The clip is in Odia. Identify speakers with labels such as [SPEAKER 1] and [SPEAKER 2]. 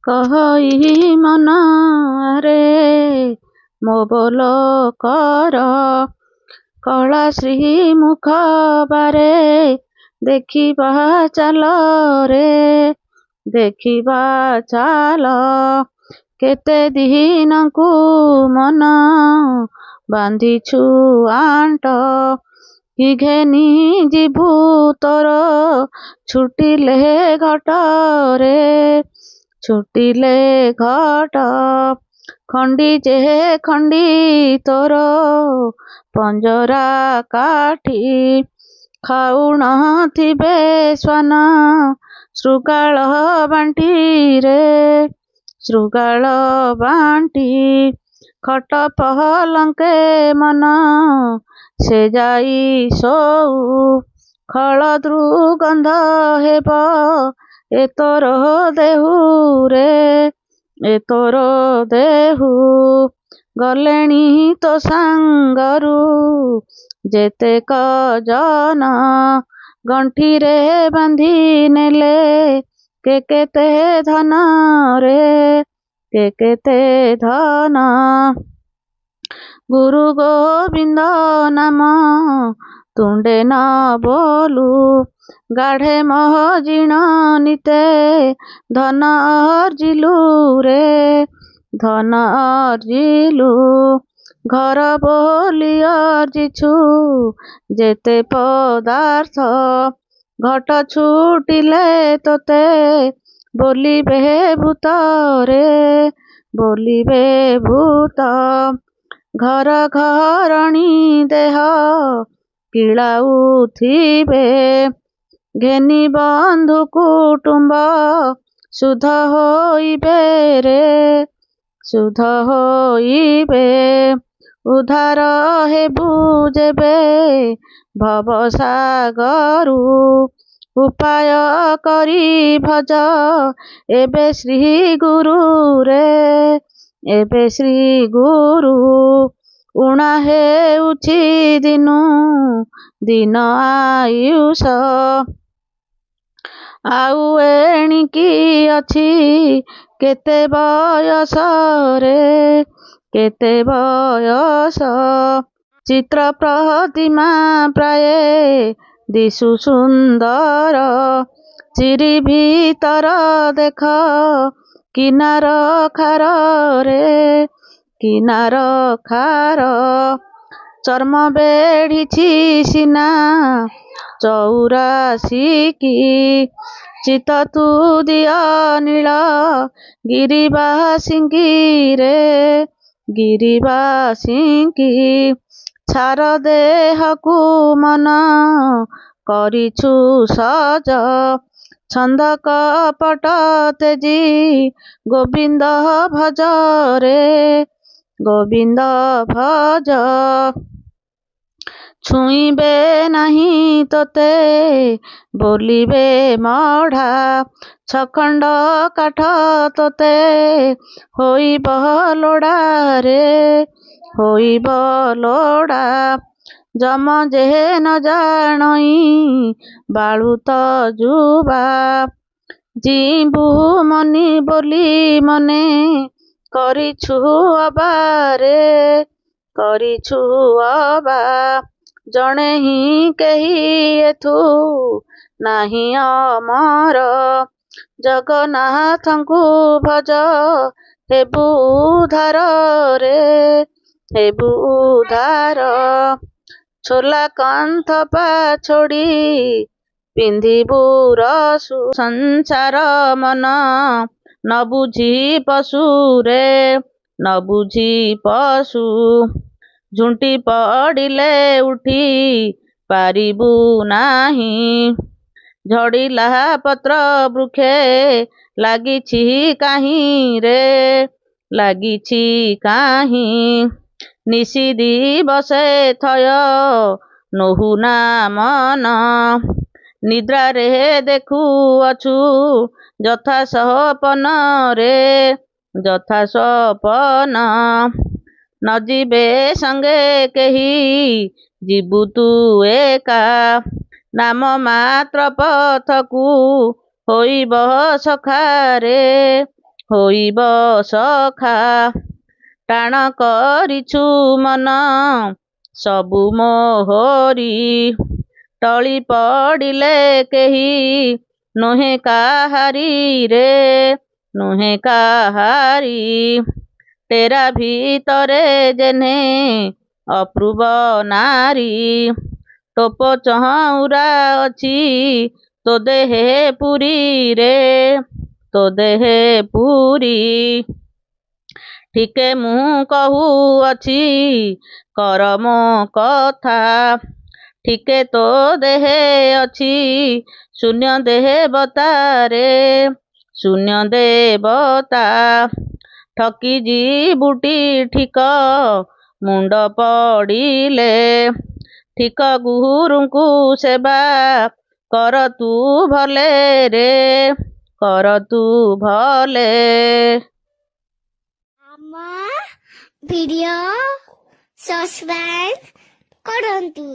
[SPEAKER 1] କହଇ ମନରେ ମୋ ବୋଲ କର କଳା ଶ୍ରୀମୁଖ ବାରେ ଦେଖିବା ଚାଲ ରେ ଦେଖିବା ଚାଲ କେତେ ଦିନକୁ ମନ ବାନ୍ଧିଛୁ ଆଣ୍ଟ କି ଘେନି ଯିବୁ ତୋର ଛୁଟିଲେ ଘଟରେ ଛୁଟିଲେ ଘଟ ଖଣ୍ଡି ଯେ ଖଣ୍ଡି ତୋର ପଞ୍ଜରା କାଠି ଖାଉନଥିବେ ଶ୍ୱାନ ଶୃଗାଳ ବାଣ୍ଟିରେ ଶୃଗାଳ ବାଣ୍ଟି ଖଟ ପଲଙ୍କେ ମନ ସେ ଯାଇ ଶୋଉ ଖଳ ଦୁର୍ଗନ୍ଧ ହେବ ଏ ତୋର ଦେହୁରେ ଏ ତୋର ଦେହୁ ଗଲେଣି ତୋ ସାଙ୍ଗରୁ ଯେତେକ ଜନ ଗଣ୍ଠିରେ ବାନ୍ଧି ନେଲେ କେତେ ଧନରେ କେତେ ଧନ ଗୁରୁ ଗୋବିନ୍ଦ ନାମ ତୁଣ୍ଡେ ନ ବୋଲୁ ଗାଢ଼େ ମହଜିଣ ନିତେ ଧନ ଅର୍ଜିଲୁ ରେ ଧନ ଅର୍ଜିଲୁ ଘର ବୋଲି ଅର୍ଜିଛୁ ଯେତେ ପଦାର୍ଥ ଘଟ ଛୁଟିଲେ ତୋତେ ବୋଲିବେ ଭୂତରେ ବୋଲିବେ ଭୂତ ଘର ଘରଣୀ ଦେହ କିଳାଉଥିବେ ଘେନି ବନ୍ଧୁ କୁଟୁମ୍ବ ଶୁଦ୍ଧ ହୋଇବେ ରେ ଶୁଦ୍ଧ ହୋଇବେ ଉଦ୍ଧାର ହେବୁ ଯେବେ ଭବସାଗରୁ ଉପାୟ କରି ଭଜ ଏବେ ଶ୍ରୀ ଗୁରୁ ରେ ଏବେ ଶ୍ରୀ ଗୁରୁ ଉଣା ହେଉଛି ଦିନୁ ଦିନ ଆୟୁଷ ଆଉ ଏଣିକି ଅଛି କେତେ ବୟସରେ କେତେ ବୟସ ଚିତ୍ର ପ୍ରତିମା ପ୍ରାୟ ଦିଶୁ ସୁନ୍ଦର ଚିରି ଭିତର ଦେଖ କିନାର ଖାରରେ କିନାର ଖାର ଚର୍ମ ବେଢ଼ିଛି ସିନା 84 କି ଚିତ ତୁଦିଅ ନୀଳ ଗିରିବାସିଙ୍ଗିରେ ଗିରିବାସିଙ୍ଗି ଛାର ଦେହକୁ ମନ କରିଛୁ ସଜ ଛନ୍ଦ କପଟ ତେଜି ଗୋବିନ୍ଦ ଭଜରେ ଗୋବିନ୍ଦ ଭଜ ଛୁଇଁବେ ନାହିଁ ତୋତେ ବୋଲିବେ ମଢ଼ା ଛଖଣ୍ଡ କାଠ ତୋତେ ହୋଇବ ଲୋଡ଼ାରେ ହୋଇବ ଲୋଡ଼ା ଯମ ଯେ ନ ଜାଣଇ ବାଳୁତ ଯୁବା ଯିବୁ ମନି ବୋଲି ମନେ କରିଛୁ ଅବାରେ କରିଛୁ ଅବା ଜଣେ ହିଁ କେହି ଏଥୁ ନାହିଁ ଅମର ଜଗନ୍ନାଥଙ୍କୁ ଭଜ ହେବୁ ଉଦ୍ଧାରରେ ହେବୁ ଉଦ୍ଧାର ଛୋଲା କାନ୍ଥ ପାଛୋଡ଼ି ପିନ୍ଧିବୁ ରସୁ ସଂସାର ମନ ନ ବୁଝି ପଶୁରେ ନ ବୁଝି ପଶୁ ଝୁଣ୍ଟି ପଡ଼ିଲେ ଉଠି ପାରିବୁ ନାହିଁ ଝଡ଼ିଲା ପତ୍ର ବୃକ୍ଷେ ଲାଗିଛି କାହିଁରେ ଲାଗିଛି କାହିଁ ନିଶି ଦିବସେ ଥୟ ନୋହୁନା ମନ ନିଦ୍ରାରେ ଦେଖୁଅଛୁ ଯଥା ସପନରେ ଯଥା ସପନ ନ ଯିବେ ସଙ୍ଗେ କେହି ଯିବୁ ତୁ ଏକା ନାମ ମାତ୍ର ପଥକୁ ହୋଇବ ସଖାରେ ହୋଇବ ସଖା। ଟାଣ କରିଛୁ ମନ ସବୁ ମୋହରି, ଟଳି ପଡ଼ିଲେ କେହି ନୁହେଁ କାହାରି ରେ, ନୁହେଁ କାହାରି। ତେରା ଭିତରେ ଯେହ୍ନେ ଅପୂର୍ବ ନାରୀ, ଟୋପ ଚଉରା ଅଛି ତୋ ଦେହେ ପୁରୀରେ, ତୋ ଦେହେ ପୁରୀ। ଟିକେ ମୁଁ କହୁଅଛି କର ମୋ କଥା, ଟିକେ ତୋ ଦେହେ ଅଛି ଶୂନ୍ୟ ଦେବତାରେ, ଶୂନ୍ୟ ଦେବତା। ଠକି ଯିବୁଟି ଠିକ ମୁଣ୍ଡ ପଡ଼ିଲେ, ଠିକ ଗୁରୁଙ୍କୁ ସେବା କର ତୁ ଭଲେ ରେ, କର ତୁ ଭଲେ।
[SPEAKER 2] ଆମ ଭିଡ଼ିଓ ସବସ୍କ୍ରାଇବ୍ କରନ୍ତୁ।